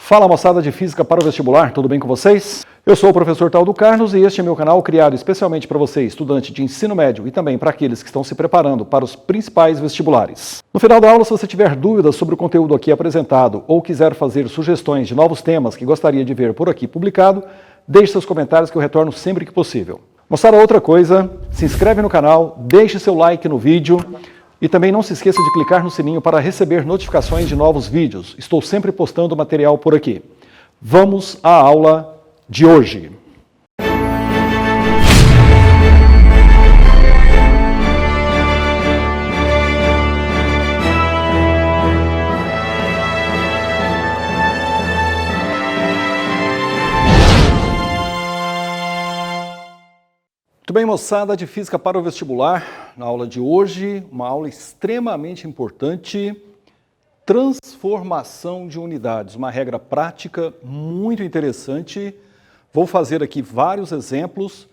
Fala moçada de Física para o Vestibular, tudo bem com vocês? Eu sou o professor Taldo Carlos e este é meu canal criado especialmente para você, estudante de ensino médio e também para aqueles que estão se preparando para os principais vestibulares. No final da aula, se você tiver dúvidas sobre o conteúdo aqui apresentado ou quiser fazer sugestões de novos temas que gostaria de ver por aqui publicado, deixe seus comentários que eu retorno sempre que possível. Moçada, outra coisa, se inscreve no canal, deixe seu like no vídeo. E também não se esqueça de clicar no sininho para receber notificações de novos vídeos. Estou sempre postando material por aqui. Vamos à aula de hoje. Muito bem, moçada de Física para o Vestibular, na aula de hoje, uma aula extremamente importante, transformação de unidades, uma regra prática muito interessante. Vou fazer aqui vários exemplos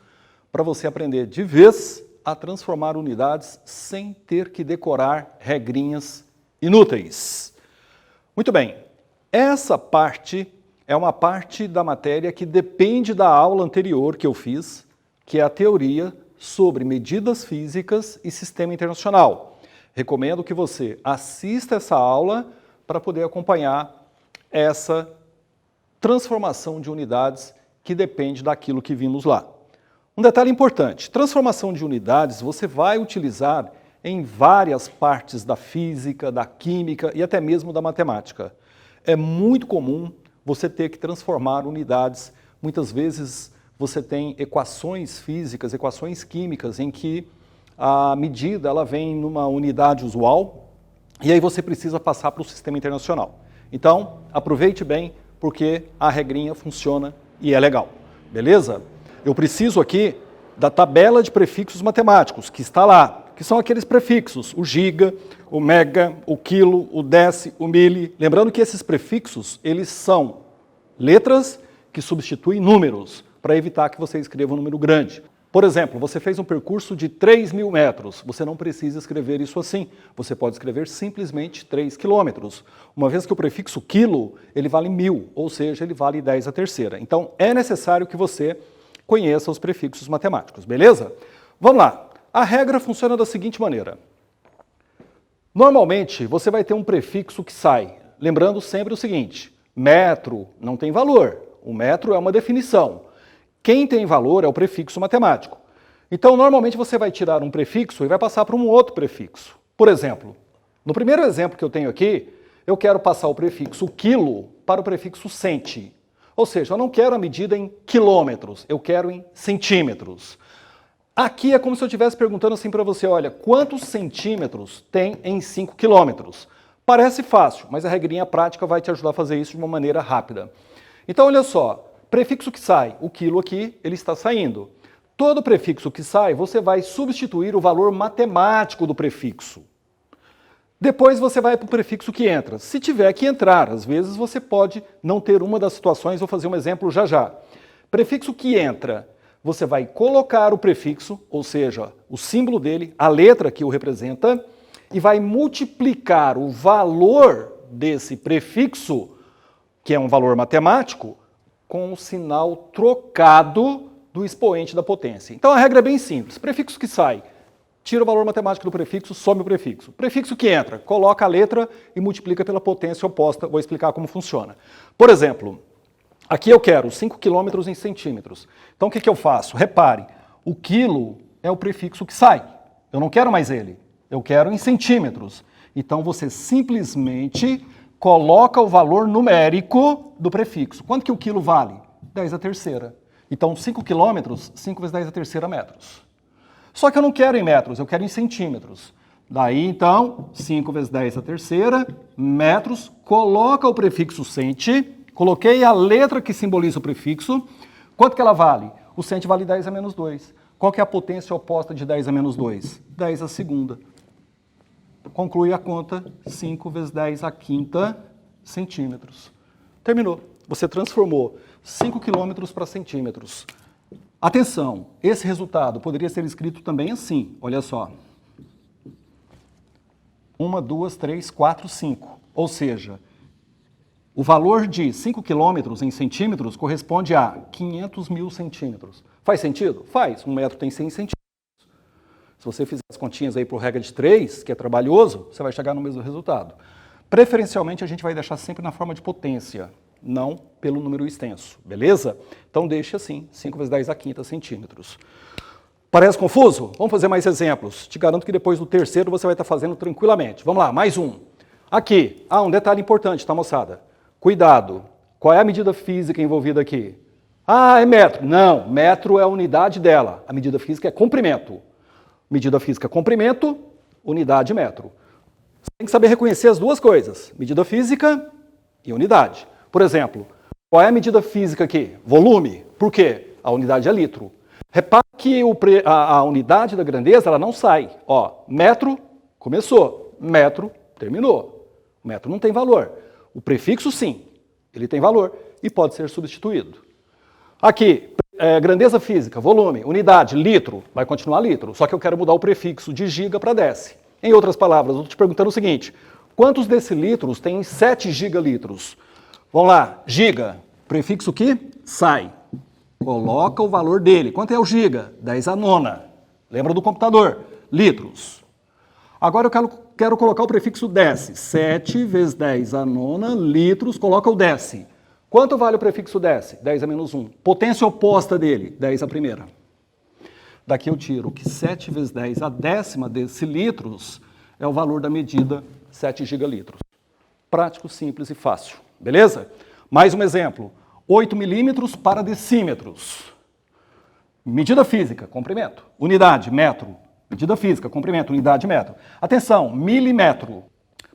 para você aprender de vez a transformar unidades sem ter que decorar regrinhas inúteis. Muito bem, essa parte é uma parte da matéria que depende da aula anterior que eu fiz, que é a teoria sobre medidas físicas e sistema internacional. Recomendo que você assista essa aula para poder acompanhar essa transformação de unidades que depende daquilo que vimos lá. Um detalhe importante, transformação de unidades você vai utilizar em várias partes da física, da química e até mesmo da matemática. É muito comum você ter que transformar unidades, muitas vezes você tem equações físicas, equações químicas, em que a medida ela vem numa unidade usual e aí você precisa passar para o sistema internacional. Então, aproveite bem, porque a regrinha funciona e é legal, beleza? Eu preciso aqui da tabela de prefixos matemáticos, que está lá, que são aqueles prefixos, o giga, o mega, o quilo, o deci, o mili. Lembrando que esses prefixos, eles são letras que substituem números, para evitar que você escreva um número grande. Por exemplo, você fez um percurso de 3.000 metros, você não precisa escrever isso assim, você pode escrever simplesmente 3 quilômetros, uma vez que o prefixo quilo, ele vale 1.000, ou seja, ele vale 10 à terceira. Então, é necessário que você conheça os prefixos matemáticos, beleza? Vamos lá, a regra funciona da seguinte maneira. Normalmente, você vai ter um prefixo que sai, lembrando sempre o seguinte, metro não tem valor, o metro é uma definição. Quem tem valor é o prefixo matemático. Então, normalmente você vai tirar um prefixo e vai passar para um outro prefixo. Por exemplo, no primeiro exemplo que eu tenho aqui, eu quero passar o prefixo quilo para o prefixo centi. Ou seja, eu não quero a medida em quilômetros, eu quero em centímetros. Aqui é como se eu estivesse perguntando assim para você, olha, quantos centímetros tem em 5 quilômetros? Parece fácil, mas a regrinha prática vai te ajudar a fazer isso de uma maneira rápida. Então, olha só. Prefixo que sai, o quilo aqui, ele está saindo. Todo prefixo que sai, você vai substituir o valor matemático do prefixo. Depois você vai para o prefixo que entra. Se tiver que entrar, às vezes você pode não ter uma das situações, vou fazer um exemplo já já. Prefixo que entra, você vai colocar o prefixo, ou seja, o símbolo dele, a letra que o representa, e vai multiplicar o valor desse prefixo, que é um valor matemático, com o sinal trocado do expoente da potência. Então a regra é bem simples. Prefixo que sai, tira o valor matemático do prefixo, some o prefixo. Prefixo que entra, coloca a letra e multiplica pela potência oposta. Vou explicar como funciona. Por exemplo, aqui eu quero 5 quilômetros em centímetros. Então o que eu faço? Repare, o quilo é o prefixo que sai. Eu não quero mais ele, eu quero em centímetros. Então você simplesmente coloca o valor numérico do prefixo. Quanto que o quilo vale? 10 à terceira. Então, 5 quilômetros, 5 vezes 10 à terceira metros. Só que eu não quero em metros, eu quero em centímetros. Daí, então, 5 vezes 10 à terceira, metros, coloca o prefixo centi, coloquei a letra que simboliza o prefixo. Quanto que ela vale? O centi vale 10 a menos 2. Qual que é a potência oposta de 10 a menos 2? 10 à segunda. Conclui a conta, 5 vezes 10 à quinta centímetros. Terminou. Você transformou 5 quilômetros para centímetros. Atenção, esse resultado poderia ser escrito também assim, olha só. 1, 2, 3, 4, 5. Ou seja, O valor de 5 quilômetros em centímetros corresponde a 500 mil centímetros. Faz sentido? Faz. 1 metro tem 100 centímetros. Se você fizer as continhas aí por regra de 3, que é trabalhoso, você vai chegar no mesmo resultado. Preferencialmente, a gente vai deixar sempre na forma de potência, não pelo número extenso, beleza? Então, deixe assim, 5 vezes 10 a quinta centímetros. Parece confuso? Vamos fazer mais exemplos. Te garanto que depois do terceiro você vai estar fazendo tranquilamente. Vamos lá, mais um. Aqui, um detalhe importante, tá, moçada? Cuidado. Qual é a medida física envolvida aqui? É metro. Não, metro é a unidade dela. A medida física é comprimento. Medida física comprimento, unidade metro. Você tem que saber reconhecer as duas coisas, medida física e unidade. Por exemplo, qual é a medida física aqui? Volume. Por quê? A unidade é litro. Repare que a unidade da grandeza ela não sai. Metro começou, metro terminou. Metro não tem valor. O prefixo sim, ele tem valor e pode ser substituído. Aqui, grandeza física, volume, unidade, litro, vai continuar litro, só que eu quero mudar o prefixo de giga para deci. Em outras palavras, eu estou te perguntando o seguinte, quantos decilitros tem 7 gigalitros? Vamos lá, giga, prefixo que sai, coloca o valor dele. Quanto é o giga? 10 a nona. Lembra do computador? Litros. Agora eu quero colocar o prefixo deci, 7 vezes 10 a nona, litros, coloca o deci. Quanto vale o prefixo deci? 10 a menos 1. Potência oposta dele, 10 a primeira. Daqui eu tiro que 7 vezes 10 a décima decilitros é o valor da medida 7 gigalitros. Prático, simples e fácil. Beleza? Mais um exemplo. 8 milímetros para decímetros. Medida física, comprimento. Unidade, metro. Medida física, comprimento, unidade, metro. Atenção, milímetro.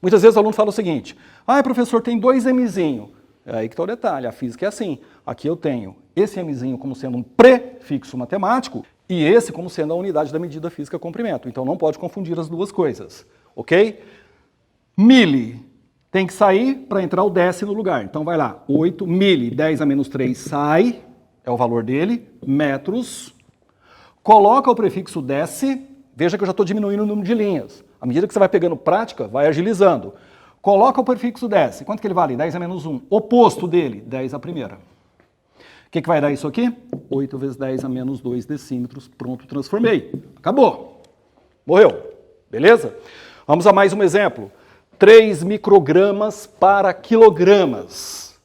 Muitas vezes o aluno fala o seguinte, professor, tem 2 mzinho. É aí que está o detalhe, a física é assim. Aqui eu tenho esse mzinho como sendo um prefixo matemático e esse como sendo a unidade da medida física comprimento. Então não pode confundir as duas coisas, ok? Mili tem que sair para entrar o deci no lugar. Então vai lá, 8 mili, 10 a menos 3 sai, é o valor dele, metros. Coloca o prefixo deci, veja que eu já estou diminuindo o número de linhas. À medida que você vai pegando prática, vai agilizando. Coloca o prefixo deci. Quanto que ele vale? 10 a menos 1. Oposto dele, 10 a primeira. O que vai dar isso aqui? 8 vezes 10 a menos 2 decímetros. Pronto, transformei. Acabou. Morreu. Beleza? Vamos a mais um exemplo. 3 microgramas para quilogramas.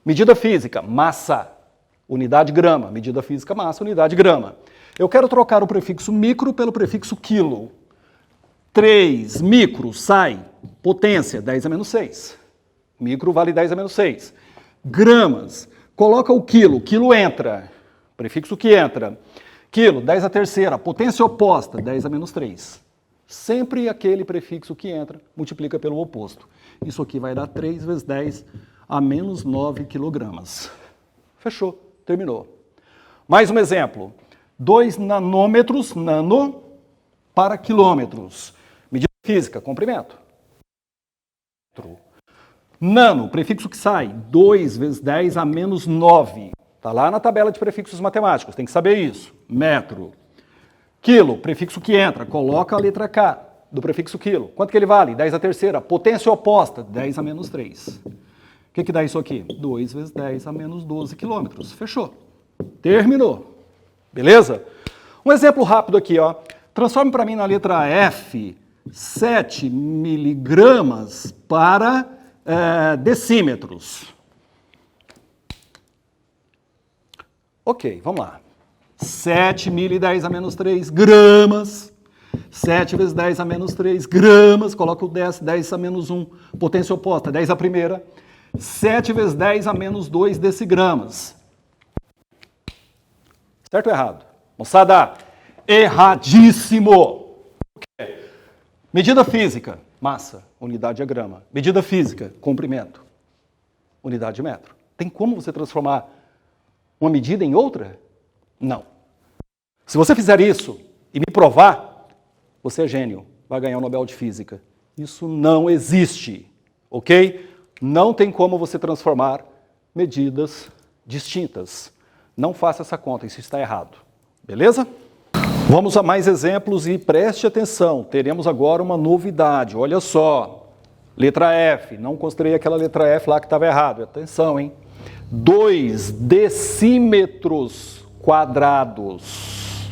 Medida física, massa. Unidade grama. Medida física, massa. Unidade grama. Eu quero trocar o prefixo micro pelo prefixo quilo. 3 micro sai, potência, 10 a menos 6. Micro vale 10 a menos 6. Gramas, coloca o quilo entra, prefixo que entra. Quilo, 10 a terceira, potência oposta, 10 a menos 3. Sempre aquele prefixo que entra, multiplica pelo oposto. Isso aqui vai dar 3 vezes 10 a menos 9 quilogramas. Fechou, terminou. Mais um exemplo. 2 nanômetros, nano, para quilômetros. Medida física, comprimento. Nano, prefixo que sai, 2 vezes 10 a menos 9. Está lá na tabela de prefixos matemáticos, tem que saber isso. Metro. Quilo, prefixo que entra, coloca a letra K do prefixo quilo. Quanto que ele vale? 10 a terceira. Potência oposta, 10 a menos 3. O que dá isso aqui? 2 vezes 10 a menos 12 quilômetros. Fechou. Terminou. Beleza? Um exemplo rápido aqui, ó. Transforme para mim na letra F 7 miligramas para decímetros. Ok, vamos lá. 7 mil e 10 a menos 3 gramas. 7 vezes 10 a menos 3 gramas. Coloca o 10 a menos 1. Potência oposta, 10 a primeira. 7 vezes 10 a menos 2 decigramas. Certo ou errado? Moçada, erradíssimo. Medida física, massa, unidade é grama. Medida física, comprimento, unidade é metro. Tem como você transformar uma medida em outra? Não. Se você fizer isso e me provar, você é gênio, vai ganhar o Nobel de Física. Isso não existe, ok? Não tem como você transformar medidas distintas. Não faça essa conta, isso está errado. Beleza? Vamos a mais exemplos e preste atenção. Teremos agora uma novidade. Olha só. Letra F, não considerei aquela letra F lá que estava errado. Atenção, hein? 2 decímetros quadrados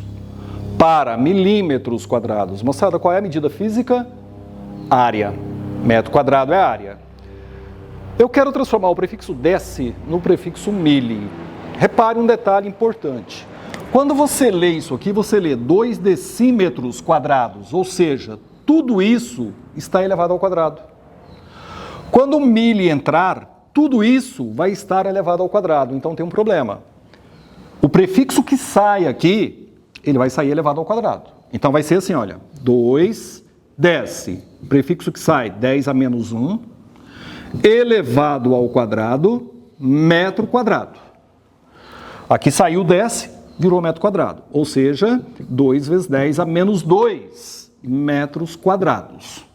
para milímetros quadrados. Moçada, qual é a medida física? Área. Metro quadrado é área. Eu quero transformar o prefixo deci no prefixo mili. Repare um detalhe importante. Quando você lê isso aqui, você lê 2 decímetros quadrados, ou seja, tudo isso está elevado ao quadrado. Quando o mili entrar, tudo isso vai estar elevado ao quadrado, então tem um problema. O prefixo que sai aqui, ele vai sair elevado ao quadrado. Então vai ser assim, olha, 2 deci, prefixo que sai 10 a menos 1, elevado ao quadrado, metro quadrado. Aqui saiu deci, virou metro quadrado, ou seja, 2 vezes 10 a menos 2 metros quadrados.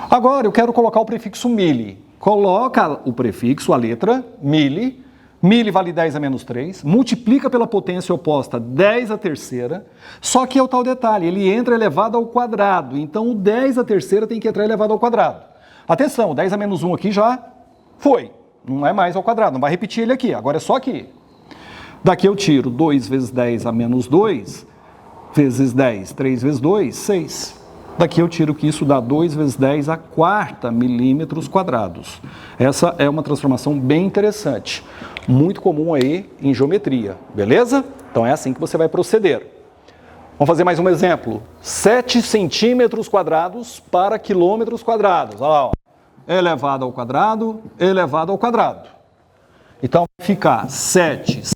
Agora eu quero colocar o prefixo mili. Coloca o prefixo, a letra mili. Mili vale 10 a menos 3. Multiplica pela potência oposta 10 a terceira. Só que é o tal detalhe, ele entra elevado ao quadrado. Então o 10 a terceira tem que entrar elevado ao quadrado. Atenção, 10 a menos 1 aqui já foi. Não é mais ao quadrado, não vai repetir ele aqui. Agora é só aqui. Daqui eu tiro 2 vezes 10 a menos 2, vezes 10, 3 vezes 2, 6. Daqui eu tiro que isso dá 2 vezes 10 a quarta milímetros quadrados. Essa é uma transformação bem interessante, muito comum aí em geometria, beleza? Então é assim que você vai proceder. Vamos fazer mais um exemplo. 7 centímetros quadrados para quilômetros quadrados. Olha lá, ó. Elevado ao quadrado, elevado ao quadrado. Então vai ficar 7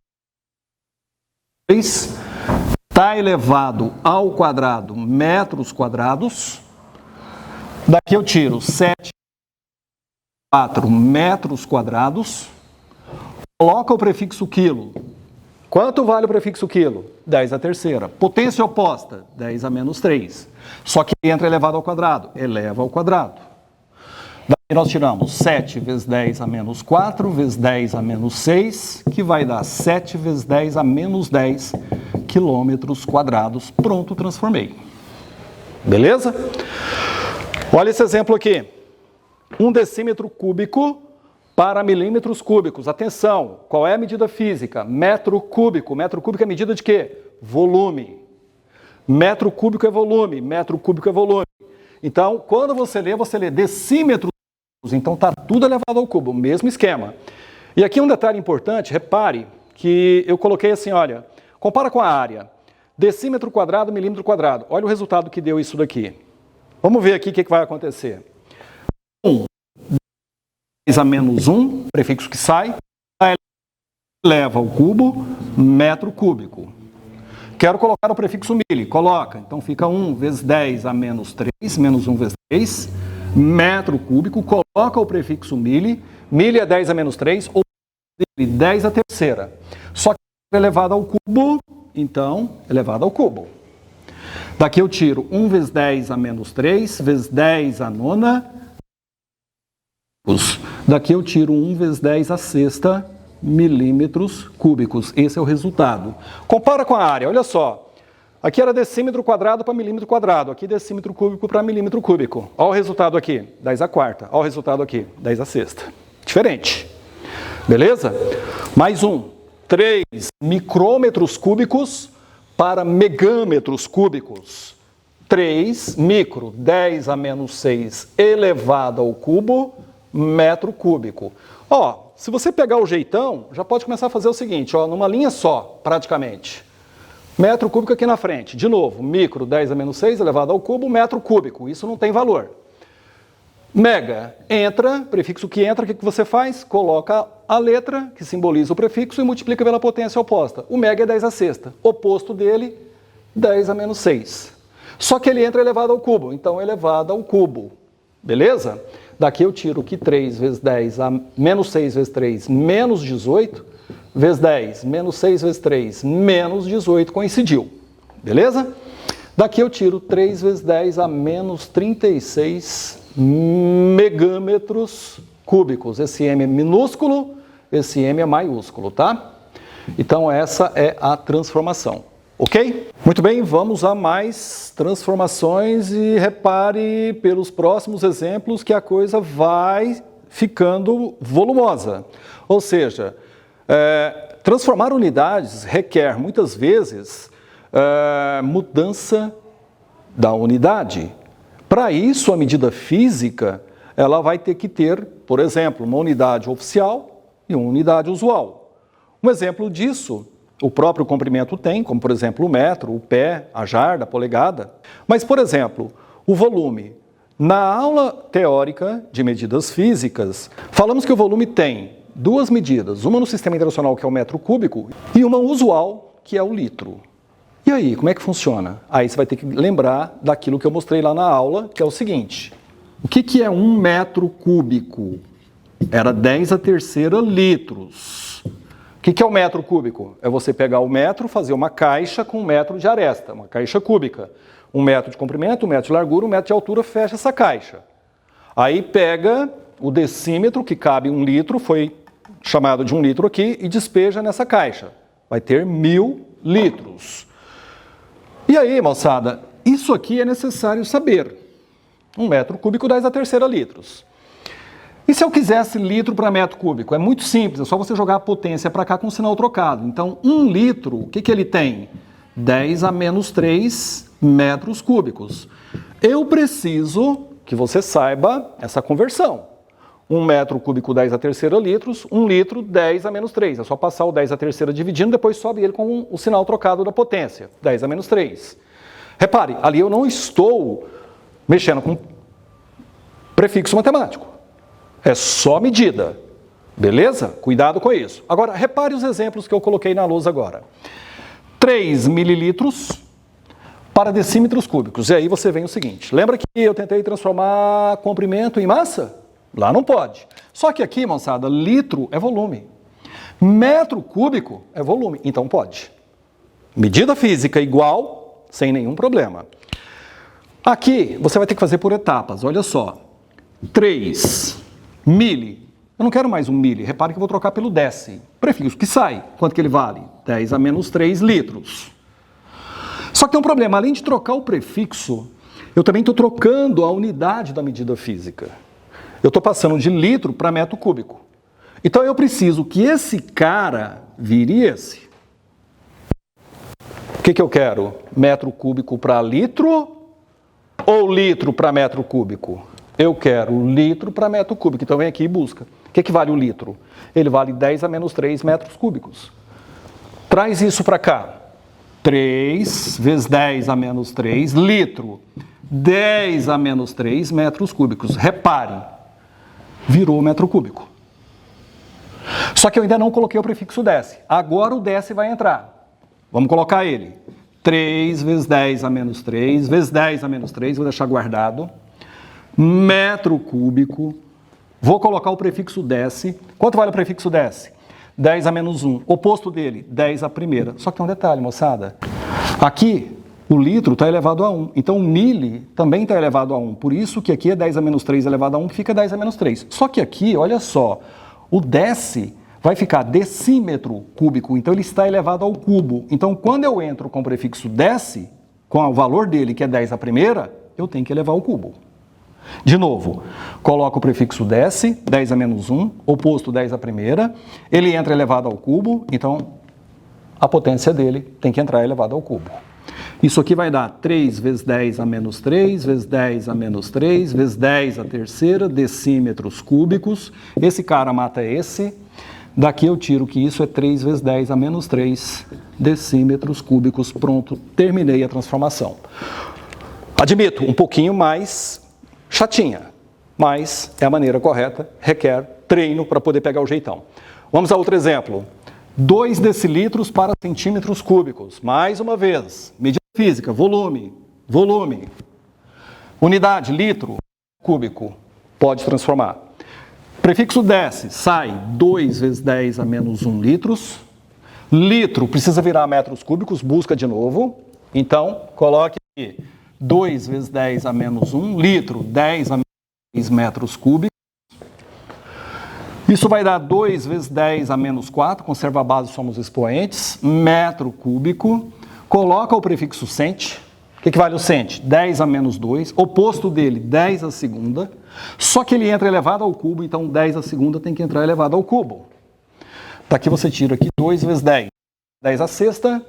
está elevado ao quadrado metros quadrados. Daqui eu tiro 7,4 metros quadrados. Coloca o prefixo quilo. Quanto vale o prefixo quilo? 10 a terceira. Potência oposta, 10 a menos 3. Só que entra elevado ao quadrado, eleva ao quadrado. Daí nós tiramos 7 vezes 10 a menos 4, vezes 10 a menos 6, que vai dar 7 vezes 10 a menos 10 quilômetros quadrados. Pronto, transformei. Beleza? Olha esse exemplo aqui. 1 decímetro cúbico para milímetros cúbicos. Atenção, qual é a medida física? Metro cúbico. Metro cúbico é medida de quê? Volume. Metro cúbico é volume, metro cúbico é volume. Então, quando você lê decímetros, então está tudo elevado ao cubo, o mesmo esquema. E aqui um detalhe importante, repare que eu coloquei assim, olha, compara com a área, decímetro quadrado, milímetro quadrado. Olha o resultado que deu isso daqui. Vamos ver aqui o que vai acontecer. 1, 10 a menos 1, prefixo que sai, eleva ao cubo, metro cúbico. Quero colocar o prefixo mili, coloca. Então fica 1 vezes 10 a menos 3, menos 1 vezes 3, metro cúbico, coloca o prefixo mili. Mili é 10 a menos 3, ou 10 a terceira. Só que é elevado ao cubo, então elevado ao cubo. Daqui eu tiro 1 vezes 10 a menos 3, vezes 10 a nona. Daqui eu tiro 1 vezes 10 a sexta milímetros cúbicos. Esse é o resultado. Compara com a área, olha só. Aqui era decímetro quadrado para milímetro quadrado. Aqui decímetro cúbico para milímetro cúbico. Olha o resultado aqui, 10 a quarta. Olha o resultado aqui, 10 a sexta. Diferente. Beleza? Mais um. 3 micrômetros cúbicos para megâmetros cúbicos. 3 micro, 10 a menos 6 elevado ao cubo, metro cúbico. Ó, se você pegar o jeitão, já pode começar a fazer o seguinte, ó, numa linha só, praticamente. Metro cúbico aqui na frente. De novo, micro, 10 a menos 6 elevado ao cubo, metro cúbico. Isso não tem valor. Mega, entra, prefixo que entra, o que você faz? Coloca a letra, que simboliza o prefixo, e multiplica pela potência oposta. O mega é 10 a sexta. Oposto dele, 10 a menos 6. Só que ele entra elevado ao cubo, então elevado ao cubo. Beleza? Daqui eu tiro que 3 vezes 10 a menos 6 vezes 3, menos 18, vezes 10, menos 6 vezes 3, menos 18, coincidiu. Beleza? Daqui eu tiro 3 vezes 10 a menos 36 megâmetros cúbicos. Esse M é minúsculo, esse M é maiúsculo, tá? Então essa é a transformação. Ok? Muito bem, vamos a mais transformações e repare pelos próximos exemplos que a coisa vai ficando volumosa. Ou seja, transformar unidades requer muitas vezes mudança da unidade. Para isso, a medida física ela vai ter que ter, por exemplo, uma unidade oficial e uma unidade usual. Um exemplo disso o próprio comprimento tem, como por exemplo o metro, o pé, a jarda, a polegada. Mas, por exemplo, o volume. Na aula teórica de medidas físicas, falamos que o volume tem duas medidas, uma no sistema internacional, que é o metro cúbico, e uma usual, que é o litro. E aí, como é que funciona? Aí você vai ter que lembrar daquilo que eu mostrei lá na aula, que é o seguinte. O que é 1 metro cúbico? Era 10⁻³ litros. O que é o metro cúbico? É você pegar o metro, fazer uma caixa com 1 metro de aresta, uma caixa cúbica. 1 metro de comprimento, 1 metro de largura, 1 metro de altura, fecha essa caixa. Aí pega o decímetro, que cabe 1 litro, foi chamado de 1 litro aqui, e despeja nessa caixa. Vai ter 1000 litros. E aí, moçada, isso aqui é necessário saber. 1 metro cúbico, 10⁻³ litros. E se eu quisesse litro para metro cúbico? É muito simples, é só você jogar a potência para cá com o sinal trocado. Então, 1 litro, o que ele tem? 10⁻³ metros cúbicos. Eu preciso que você saiba essa conversão. 1 metro cúbico, 10⁻³ litros, 1 litro, 10⁻³. É só passar o 10⁻³ dividindo, depois sobe ele com o sinal trocado da potência, 10⁻³. Repare, ali eu não estou mexendo com prefixo matemático. É só medida, beleza? Cuidado com isso. Agora, repare os exemplos que eu coloquei na lousa agora. 3 mililitros para decímetros cúbicos. E aí você vem o seguinte, lembra que eu tentei transformar comprimento em massa? Lá não pode. Só que aqui, moçada, litro é volume. Metro cúbico é volume, então pode. Medida física igual, sem nenhum problema. Aqui, você vai ter que fazer por etapas, olha só. 3 mili. Eu não quero mais 1 mili. Repare que eu vou trocar pelo deci. Prefixo que sai. Quanto que ele vale? 10⁻³ litros. Só que tem um problema. Além de trocar o prefixo, eu também estou trocando a unidade da medida física. Eu estou passando de litro para metro cúbico. Então eu preciso que esse cara vire esse. O que eu quero? Metro cúbico para litro ou litro para metro cúbico? Eu quero litro para metro cúbico, então vem aqui e busca. O que vale o litro? Ele vale 10⁻³ metros cúbicos. Traz isso para cá. 3 vezes 10⁻³ litro. 10⁻³ metros cúbicos. Repare, virou metro cúbico. Só que eu ainda não coloquei o prefixo deci. Agora o deci vai entrar. Vamos colocar ele. 3 vezes 10⁻³ vezes 10⁻³, vou deixar guardado. Metro cúbico, vou colocar o prefixo deci. Quanto vale o prefixo deci? 10⁻⁻1. Oposto dele, 10⁻². Só que tem um detalhe, moçada. Aqui, o litro está elevado a 1. Então, o mili também está elevado a 1. Por isso que aqui é 10⁻³ elevado a 1, que fica 10⁻³. Só que aqui, olha só, o deci vai ficar decímetro cúbico. Então, ele está elevado ao cubo. Então, quando eu entro com o prefixo deci, com o valor dele, que é 10⁻², eu tenho que elevar ao cubo. De novo, coloco o prefixo deci, 10⁻⁻1, oposto 10⁻², ele entra elevado ao cubo, então a potência dele tem que entrar elevado ao cubo. Isso aqui vai dar 3 vezes 10⁻³ vezes 10⁻³ vezes 10⁻³ decímetros cúbicos. Esse cara mata esse. Daqui eu tiro que isso é 3 vezes 10⁻³ decímetros cúbicos. Pronto, terminei a transformação. Admito, um pouquinho mais chatinha, mas é a maneira correta, requer treino para poder pegar o jeitão. Vamos a outro exemplo. 2 decilitros para centímetros cúbicos. Mais uma vez, medida física, volume, volume. Unidade, litro, cúbico, pode transformar. Prefixo deci, sai 2 vezes 10⁻⁻1 litros. Litro precisa virar metros cúbicos, busca de novo. Então, coloque aqui 2 vezes 10⁻⁻1 litro, 10⁻³ metros cúbicos. Isso vai dar 2 vezes 10⁻⁴, conserva a base, somos expoentes, metro cúbico. coloca o prefixo cent. O que vale o cent? 10 a menos 2. Oposto dele, 10 a segunda. Só que ele entra elevado ao cubo, então 10 a segunda tem que entrar elevado ao cubo. Daqui você tira aqui 2 vezes 10. 10 a sexta.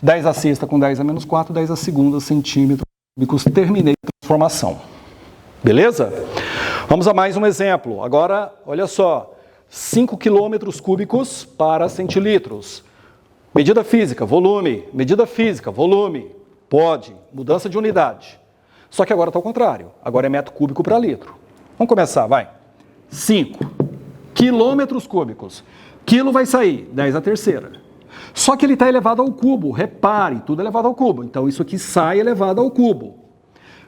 10 a sexta com 10 a menos 4. 10 a segunda centímetros cúbicos. Terminei a transformação. Beleza? Vamos a mais um exemplo. Agora, olha só. 5 quilômetros cúbicos para centilitros. Medida física, volume. Medida física, volume. Pode. Mudança de unidade. Só que agora está ao contrário. Agora é metro cúbico para litro. Vamos começar, vai. 5 quilômetros cúbicos. Quilo vai sair, 10 a terceira. Só que ele está elevado ao cubo. Repare, tudo elevado ao cubo. Então isso aqui sai elevado ao cubo.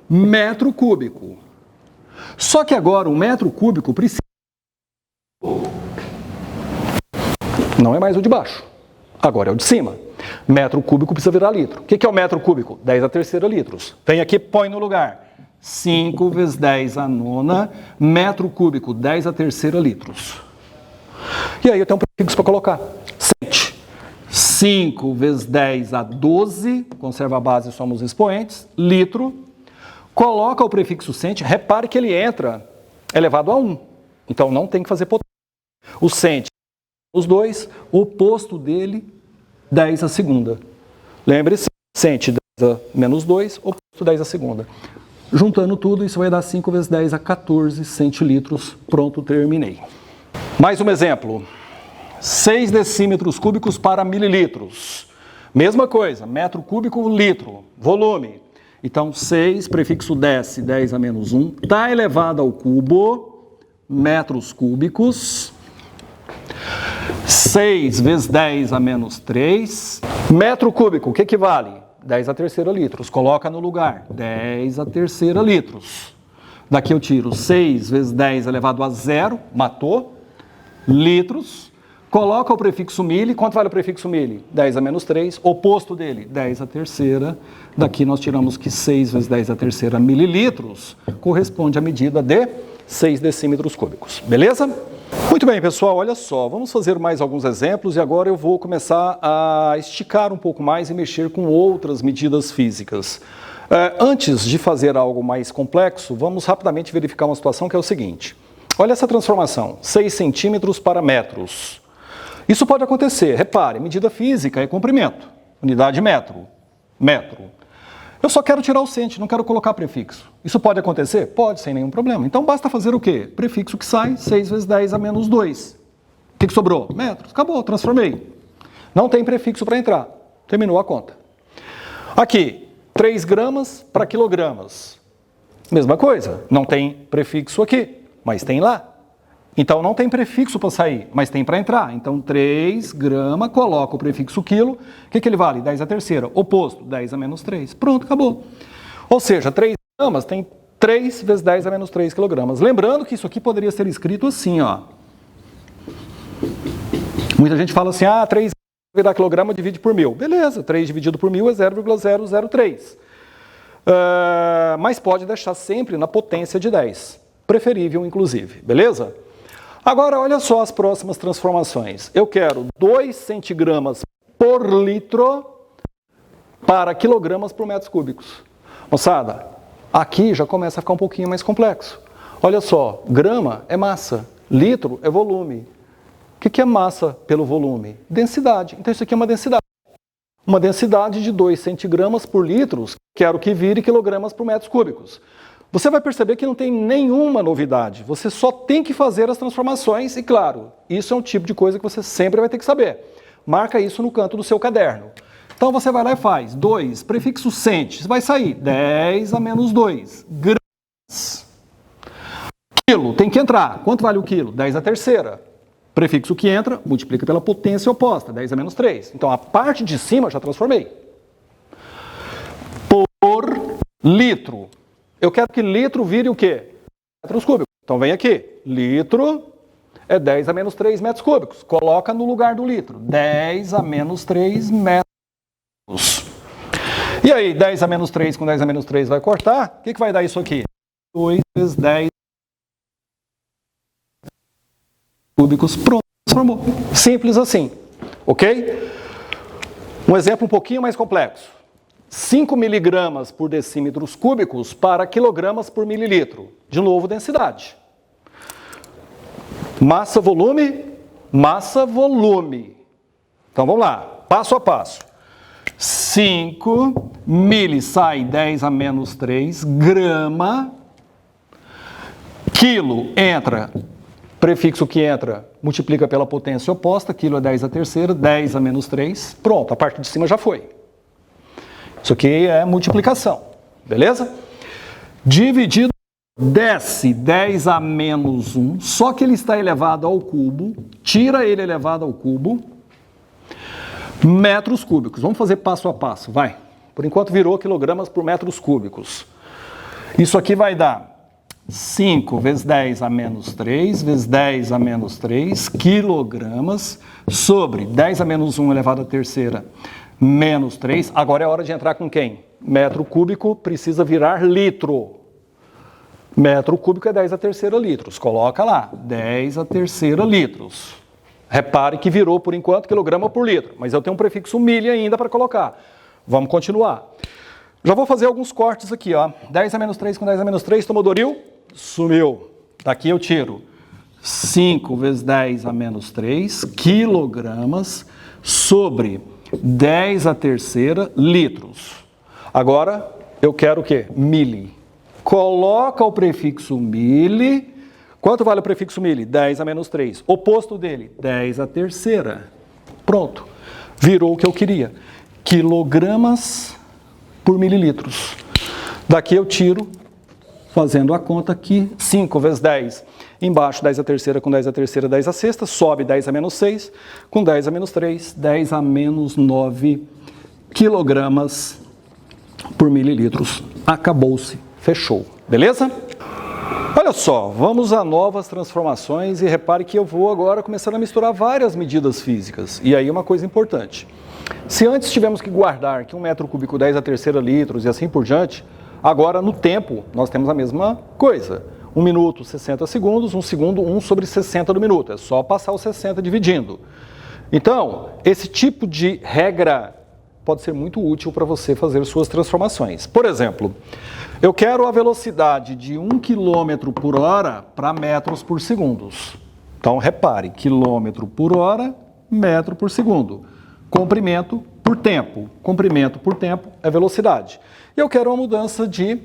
Metro cúbico. Só que agora o metro cúbico precisa... Não é mais o de baixo. Agora é o de cima. Metro cúbico precisa virar litro. O que é o metro cúbico? 10 a terceira litros. Vem aqui, põe no lugar. 5 vezes 10 a nona, metro cúbico, 10 a terceira litros. E aí eu tenho um prefixo para colocar. Cent. 5 vezes 10 a 12, conserva a base, somos expoentes, litro. Coloca o prefixo cent, repare que ele entra elevado a 1. Então não tem que fazer potência. O cent, os dois, o oposto dele, 10 a segunda. Lembre-se, cent 10 a menos 2, oposto 10 a segunda. Juntando tudo, isso vai dar 5 vezes 10 a 14 centilitros. Pronto, terminei. Mais um exemplo. 6 decímetros cúbicos para mililitros. Mesma coisa, metro cúbico, litro, volume. Então, 6, prefixo dec, 10 a menos 1, está elevado ao cubo, metros cúbicos. 6 vezes 10 a menos 3. Metro cúbico, o que equivale? 10 a terceira litros. Coloca no lugar. 10 a terceira litros. Daqui eu tiro 6 vezes 10 elevado a 0. Matou. Litros. Coloca o prefixo mili. Quanto vale o prefixo mili? 10 a menos 3. Oposto dele, 10 a terceira. Daqui nós tiramos que 6 vezes 10 a terceira mililitros corresponde à medida de 6 decímetros cúbicos. Beleza? Muito bem, pessoal, olha só, vamos fazer mais alguns exemplos e agora eu vou começar a esticar um pouco mais e mexer com outras medidas físicas. Antes de fazer algo mais complexo, vamos rapidamente verificar uma situação que é o seguinte. Olha essa transformação, 6 centímetros para metros. Isso pode acontecer, repare, medida física é comprimento, unidade metro, metro. Eu só quero tirar o cent, não quero colocar prefixo. Isso pode acontecer? Pode, sem nenhum problema. Então basta fazer o quê? Prefixo que sai, 6 vezes 10 a menos 2. O que sobrou? Metros. Acabou, transformei. Não tem prefixo para entrar. Terminou a conta. Aqui, 3 gramas para quilogramas. Mesma coisa, não tem prefixo aqui, mas tem lá. Então não tem prefixo para sair, mas tem para entrar. Então 3 gramas, coloca o prefixo quilo. O que ele vale? 10 a terceira. Oposto, 10 a menos 3. Pronto, acabou. Ou seja, 3 gramas tem 3 vezes 10 a menos 3 quilogramas. Lembrando que isso aqui poderia ser escrito assim, ó. Muita gente fala assim, 3 vai dar quilograma, divide por 1000. Beleza, 3 dividido por 1000 é 0,003. Mas pode deixar sempre na potência de 10. Preferível, inclusive. Beleza? Agora, olha só as próximas transformações. Eu quero 2 centigramas por litro para quilogramas por metros cúbicos. Moçada, aqui já começa a ficar um pouquinho mais complexo. Olha só, grama é massa, litro é volume. O que é massa pelo volume? Densidade. Então isso aqui é uma densidade. Uma densidade de 2 centigramas por litro, quero que vire quilogramas por metros cúbicos. Você vai perceber que não tem nenhuma novidade. Você só tem que fazer as transformações e, claro, isso é um tipo de coisa que você sempre vai ter que saber. Marca isso no canto do seu caderno. Então você vai lá e faz 2, prefixo cent, vai sair 10 a menos 2 gramas. Quilo, tem que entrar. Quanto vale o quilo? 10 a terceira. Prefixo que entra, multiplica pela potência oposta, 10 a menos 3. Então a parte de cima eu já transformei. Por litro. Eu quero que litro vire o quê? Metros cúbicos. Então vem aqui. Litro é 10 a menos 3 metros cúbicos. Coloca no lugar do litro. 10 a menos 3 metros. E aí, 10 a menos 3 com 10 a menos 3 vai cortar? O que vai dar isso aqui? 2 vezes 10 cúbicos. Pronto, transformou. Simples assim. Ok? Um exemplo um pouquinho mais complexo. 5 miligramas por decímetros cúbicos para quilogramas por mililitro. De novo, densidade. Massa, volume, massa, volume. Então, vamos lá, passo a passo. 5 mili sai 10 a menos 3 grama. Quilo entra, prefixo que entra, multiplica pela potência oposta, quilo é 10 a terceira, 10 a menos 3. Pronto, a parte de cima já foi. Isso aqui é multiplicação, beleza? Dividido, desce 10 a menos 1, só que ele está elevado ao cubo, tira ele elevado ao cubo, metros cúbicos. Vamos fazer passo a passo, vai. Por enquanto virou quilogramas por metros cúbicos. Isso aqui vai dar 5 vezes 10 a menos 3, vezes 10 a menos 3, quilogramas, sobre 10 a menos 1 elevado à terceira, menos 3. Agora é hora de entrar com quem? Metro cúbico precisa virar litro. Metro cúbico é 10 a terceira litros. Coloca lá, 10 a terceira litros. Repare que virou, por enquanto, quilograma por litro. Mas eu tenho um prefixo milha ainda para colocar. Vamos continuar. Já vou fazer alguns cortes aqui, ó. 10 a menos 3 com 10 a menos 3, tomou Doril? Sumiu. Daqui eu tiro 5 vezes 10 a menos 3 quilogramas sobre 10 a terceira litros. Agora eu quero o quê? Mili. Coloca o prefixo mili. Quanto vale o prefixo mili? 10 a menos 3. Oposto dele, 10 a terceira. Pronto. Virou o que eu queria. Quilogramas por mililitros. Daqui eu tiro, fazendo a conta aqui, 5 vezes 10. Embaixo, 10 a terceira com 10 a terceira, 10 a sexta. Sobe 10 a menos 6, com 10 a menos 3, 10 a menos 9 quilogramas por mililitros. Acabou-se. Fechou. Beleza? Olha só, vamos a novas transformações e repare que eu vou agora começar a misturar várias medidas físicas. E aí uma coisa importante. Se antes tivemos que guardar que 1 metro cúbico 10 a terceira litros e assim por diante, agora no tempo nós temos a mesma coisa. 1 minuto, 60 segundos, 1 segundo, 1 sobre 60 do minuto. É só passar os 60 dividindo. Então, esse tipo de regra pode ser muito útil para você fazer suas transformações. Por exemplo, eu quero a velocidade de 1 km por hora para metros por segundo. Então, repare, quilômetro por hora, metro por segundo. Comprimento por tempo. Comprimento por tempo é velocidade. E eu quero uma mudança de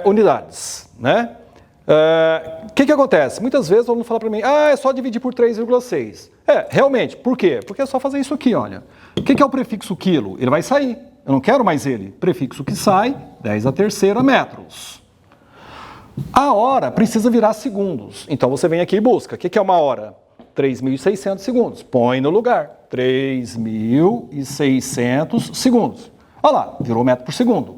unidades, né? O que acontece? Muitas vezes o aluno fala para mim, é só dividir por 3,6. Realmente, por quê? Porque é só fazer isso aqui, olha. O que é o prefixo quilo? Ele vai sair. Eu não quero mais ele. Prefixo que sai, 10 a terceira metros. A hora precisa virar segundos. Então você vem aqui e busca. O que é uma hora? 3.600 segundos. Põe no lugar. 3.600 segundos. Olha lá, virou metro por segundo.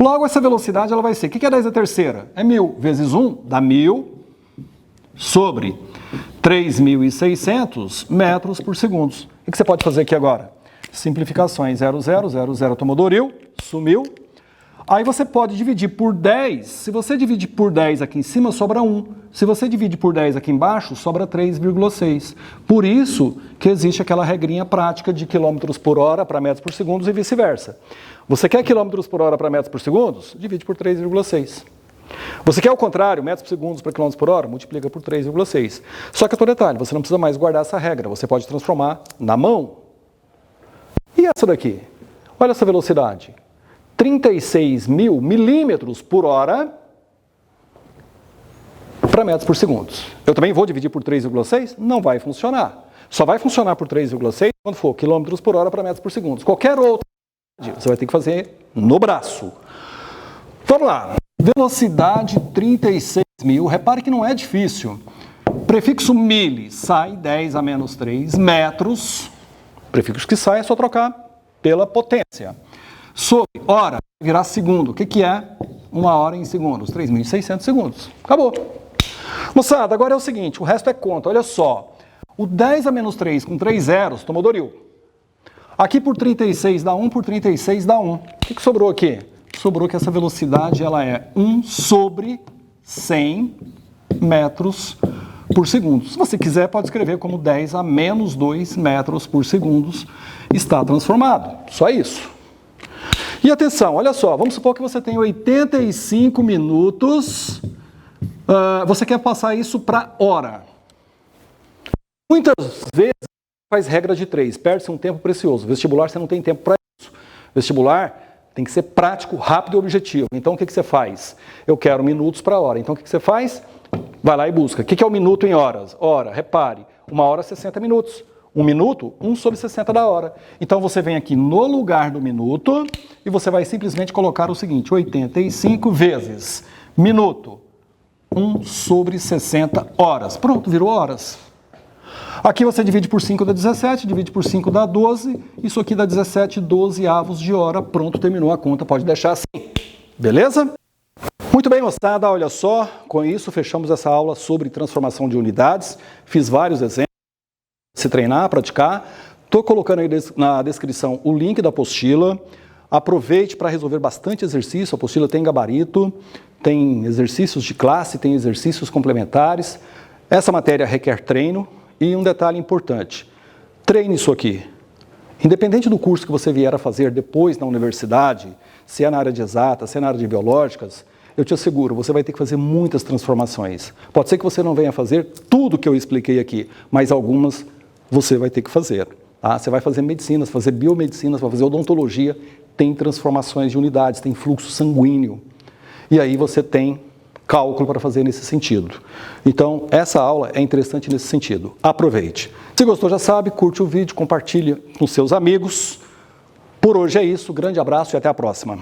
Logo, essa velocidade ela vai ser, o que é 10 a terceira? É 1.000 vezes 1, dá 1.000 sobre 3.600 metros por segundo. O que você pode fazer aqui agora? Simplificações, 0, 0, 0, 0, tomou Doril, sumiu. Aí você pode dividir por 10. Se você divide por 10 aqui em cima, sobra 1. Se você divide por 10 aqui embaixo, sobra 3,6. Por isso que existe aquela regrinha prática de quilômetros por hora para metros por segundo e vice-versa. Você quer quilômetros por hora para metros por segundo? Divide por 3,6. Você quer o contrário, metros por segundo para quilômetros por hora? Multiplica por 3,6. Só que, detalhe, você não precisa mais guardar essa regra. Você pode transformar na mão. E essa daqui? Olha essa velocidade. 36.000 milímetros por hora para metros por segundo. Eu também vou dividir por 3,6? Não vai funcionar. Só vai funcionar por 3,6 quando for quilômetros por hora para metros por segundo. Qualquer outra, você vai ter que fazer no braço. Vamos lá. Velocidade 36.000. Repare que não é difícil. Prefixo mili sai 10 a menos 3 metros. Prefixo que sai é só trocar pela potência. Sobre hora, virar segundo. O que é 1 hora em segundos? 3.600 segundos. Acabou. Moçada, agora é o seguinte, o resto é conta. Olha só, o 10 a menos 3 com 3 zeros, tomou Doril. Aqui por 36 dá 1, por 36 dá 1. O que sobrou aqui? Sobrou que essa velocidade ela é 1 sobre 100 metros por segundo. Se você quiser, pode escrever como 10 a menos 2 metros por segundo. Está transformado. Só isso. E atenção, olha só, vamos supor que você tem 85 minutos, você quer passar isso para hora. Muitas vezes faz regra de 3, perde-se um tempo precioso. Vestibular você não tem tempo para isso. Vestibular tem que ser prático, rápido e objetivo. Então o que você faz? Eu quero minutos para hora. Então o que você faz? Vai lá e busca. O que é o minuto em horas? Hora, repare, 1 hora 60 minutos. 1 minuto, 1 sobre 60 da hora. Então você vem aqui no lugar do minuto e você vai simplesmente colocar o seguinte, 85 vezes minuto, 1 sobre 60 horas. Pronto, virou horas. Aqui você divide por 5 dá 17, divide por 5 dá 12, isso aqui dá 17 12avos de hora. Pronto, terminou a conta, pode deixar assim. Beleza? Muito bem, moçada, olha só, com isso fechamos essa aula sobre transformação de unidades. Fiz vários exemplos. Se treinar, praticar. Estou colocando aí na descrição o link da apostila. Aproveite para resolver bastante exercício. A apostila tem gabarito, tem exercícios de classe, tem exercícios complementares. Essa matéria requer treino e um detalhe importante. Treine isso aqui. Independente do curso que você vier a fazer depois na universidade, se é na área de exatas, se é na área de biológicas, eu te asseguro, você vai ter que fazer muitas transformações. Pode ser que você não venha fazer tudo que eu expliquei aqui, mas algumas você vai ter que fazer. Tá? Você vai fazer medicinas, fazer biomedicinas, vai fazer odontologia, tem transformações de unidades, tem fluxo sanguíneo. E aí você tem cálculo para fazer nesse sentido. Então, essa aula é interessante nesse sentido. Aproveite. Se gostou, já sabe, curte o vídeo, compartilha com seus amigos. Por hoje é isso, grande abraço e até a próxima.